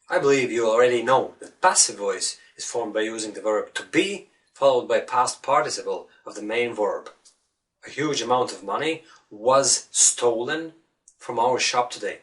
I believe you already know that passive voice is formed by using the verb to be followed by past participle of the main verb. A huge amount of money was stolen from our shop today.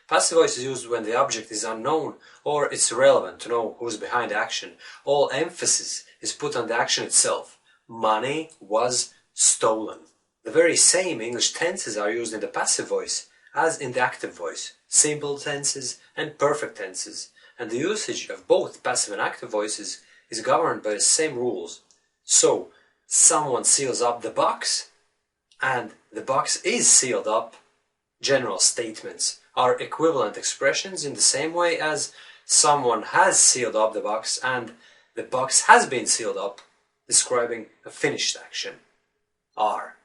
Passive voice is used when the object is unknown or it's irrelevant to know who's behind the action. All emphasis is put on the action itself. Money was stolen. The very same English tenses are used in the passive voice as in the active voice, simple tenses and perfect tenses, and the usage of both passive and active voices is governed by the same rules. So, someone seals up the box, and the box is sealed up. General statements are equivalent expressions in the same way as someone has sealed up the box and the box has been sealed up, describing a finished action. Are.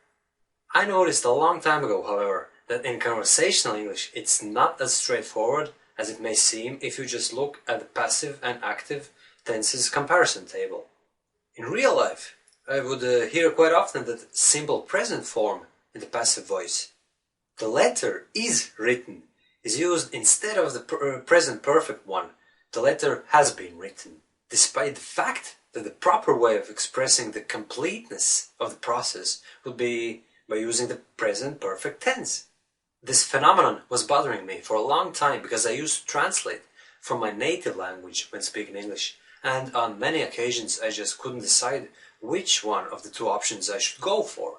I noticed a long time ago, however, that in conversational English it's not as straightforward as it may seem if you just look at the passive and active tenses comparison table. In real life, I would hear quite often that simple present form in the passive voice, the letter is written, is used instead of the present perfect one, the letter has been written, despite the fact that the proper way of expressing the completeness of the process would be by using the present perfect tense. This phenomenon was bothering me for a long time because I used to translate from my native language when speaking English, and on many occasions I just couldn't decide which one of the two options I should go for.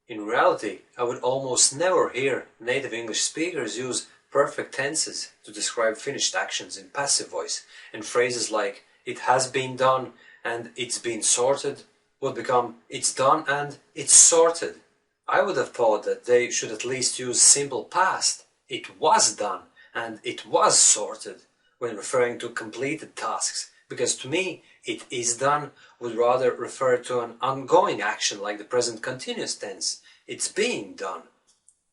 In reality, I would almost never hear native English speakers use perfect tenses to describe finished actions in passive voice, and phrases like "it has been done" and "it's been sorted" would become "it's done" and "it's sorted." I would have thought that they should at least use simple past, "it was done" and "it was sorted" when referring to completed tasks, because to me, "it is done" would rather refer to an ongoing action like the present continuous tense, "it's being done."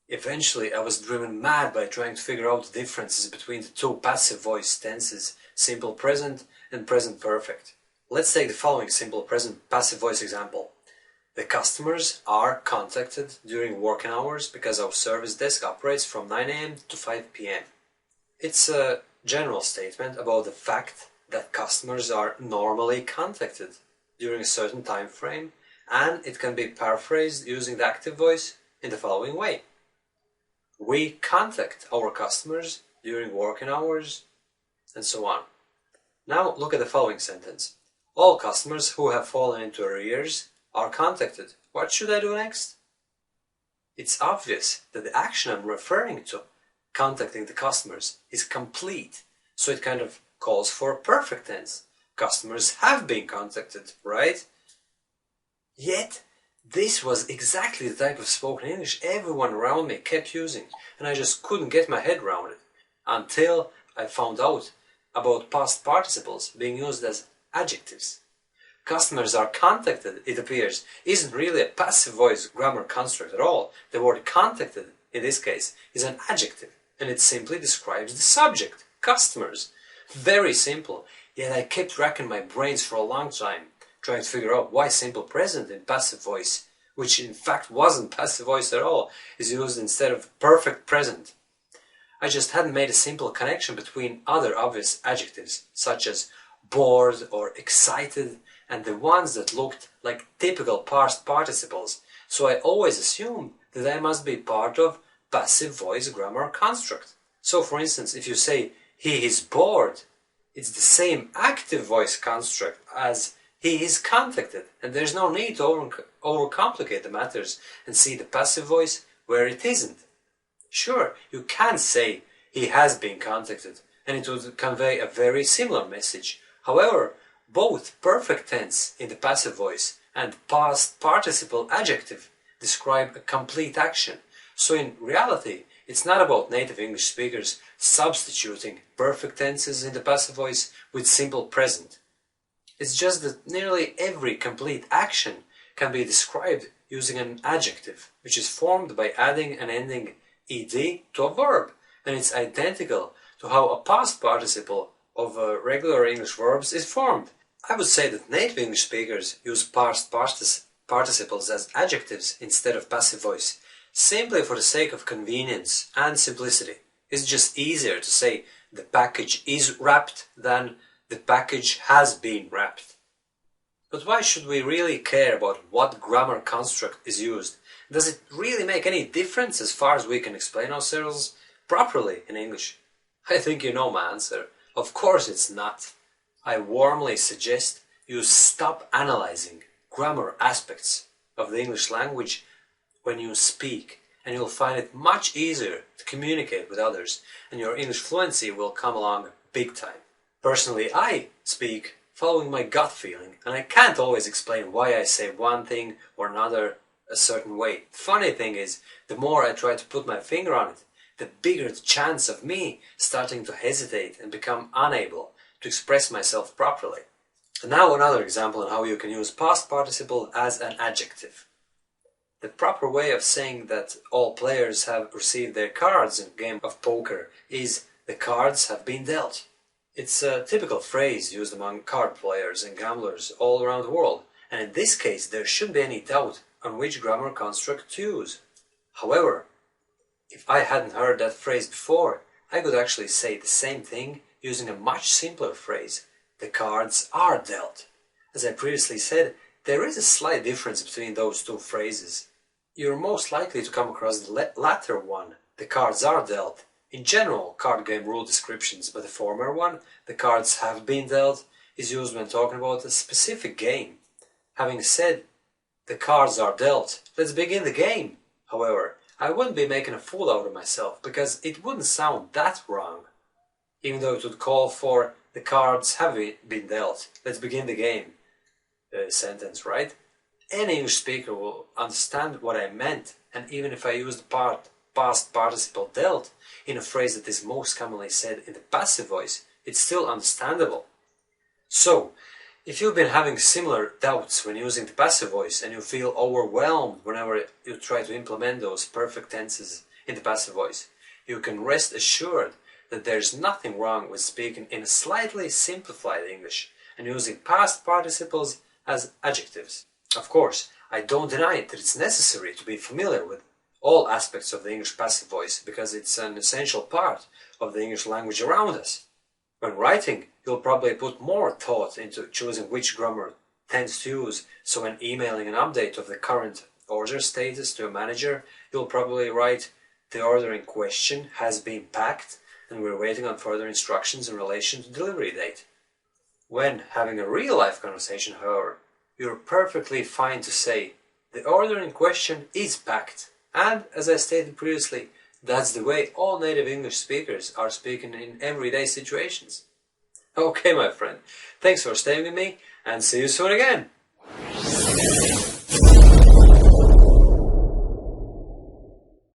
Eventually, I was driven mad by trying to figure out the differences between the two passive voice tenses, simple present and present perfect. Let's take the following simple present passive voice example. The customers are contacted during working hours because our service desk operates from 9 a.m. to 5 p.m. It's a general statement about the fact that customers are normally contacted during a certain time frame, and it can be paraphrased using the active voice in the following way. We contact our customers during working hours, and so on. Now look at the following sentence. All customers who have fallen into arrears are contacted. What should I do next? It's obvious that the action I'm referring to, contacting the customers, is complete, so it kind of calls for a perfect tense. Customers have been contacted, right? Yet, this was exactly the type of spoken English everyone around me kept using, and I just couldn't get my head around it, until I found out about past participles being used as adjectives. Customers are contacted, it appears, isn't really a passive voice grammar construct at all. The word contacted, in this case, is an adjective, and it simply describes the subject, customers. Very simple, yet I kept racking my brains for a long time, trying to figure out why simple present in passive voice, which in fact wasn't passive voice at all, is used instead of perfect present. I just hadn't made a simple connection between other obvious adjectives, such as bored or excited, and the ones that looked like typical past participles, so I always assumed that I must be part of passive voice grammar construct. So for instance, if you say, he is bored, it's the same active voice construct as he is contacted, and there's no need to overcomplicate the matters and see the passive voice where it isn't. Sure, you can say he has been contacted, and it would convey a very similar message. However, both perfect tense in the passive voice and past participle adjective describe a complete action. So in reality, it's not about native English speakers substituting perfect tenses in the passive voice with simple present. It's just that nearly every complete action can be described using an adjective, which is formed by adding an ending ed to a verb, and it's identical to how a past participle of regular English verbs is formed. I would say that native English speakers use past participles as adjectives instead of passive voice, simply for the sake of convenience and simplicity. It's just easier to say the package is wrapped than the package has been wrapped. But why should we really care about what grammar construct is used? Does it really make any difference as far as we can explain ourselves properly in English? I think you know my answer. Of course it's not. I warmly suggest you stop analyzing grammar aspects of the English language when you speak, and you'll find it much easier to communicate with others, and your English fluency will come along big time. Personally, I speak following my gut feeling, and I can't always explain why I say one thing or another a certain way. The funny thing is, the more I try to put my finger on it, the bigger the chance of me starting to hesitate and become unable to express myself properly. And now another example on how you can use past participle as an adjective. The proper way of saying that all players have received their cards in a game of poker is the cards have been dealt. It's a typical phrase used among card players and gamblers all around the world, and in this case there shouldn't be any doubt on which grammar construct to use. However, if I hadn't heard that phrase before, I could actually say the same thing using a much simpler phrase. The cards are dealt. As I previously said, there is a slight difference between those two phrases. You're most likely to come across the latter one, the cards are dealt, in general card game rule descriptions, but the former one, the cards have been dealt, is used when talking about a specific game. Having said, the cards are dealt, let's begin the game. However, I wouldn't be making a fool out of myself, because it wouldn't sound that wrong. Even though it would call for the cards have been dealt, let's begin the game sentence, right? Any English speaker will understand what I meant, and even if I use the past participle dealt in a phrase that is most commonly said in the passive voice, it's still understandable. So, if you've been having similar doubts when using the passive voice and you feel overwhelmed whenever you try to implement those perfect tenses in the passive voice, you can rest assured that there's nothing wrong with speaking in a slightly simplified English and using past participles as adjectives. Of course, I don't deny that it's necessary to be familiar with all aspects of the English passive voice because it's an essential part of the English language around us. When writing, you'll probably put more thought into choosing which grammar tense to use, so when emailing an update of the current order status to a manager, you'll probably write, "The order in question has been packed and we're waiting on further instructions in relation to delivery date." When having a real-life conversation, however, you're perfectly fine to say, "The order in question is packed." And, as I stated previously, that's the way all native English speakers are speaking in everyday situations. Okay, my friend, thanks for staying with me, and see you soon again!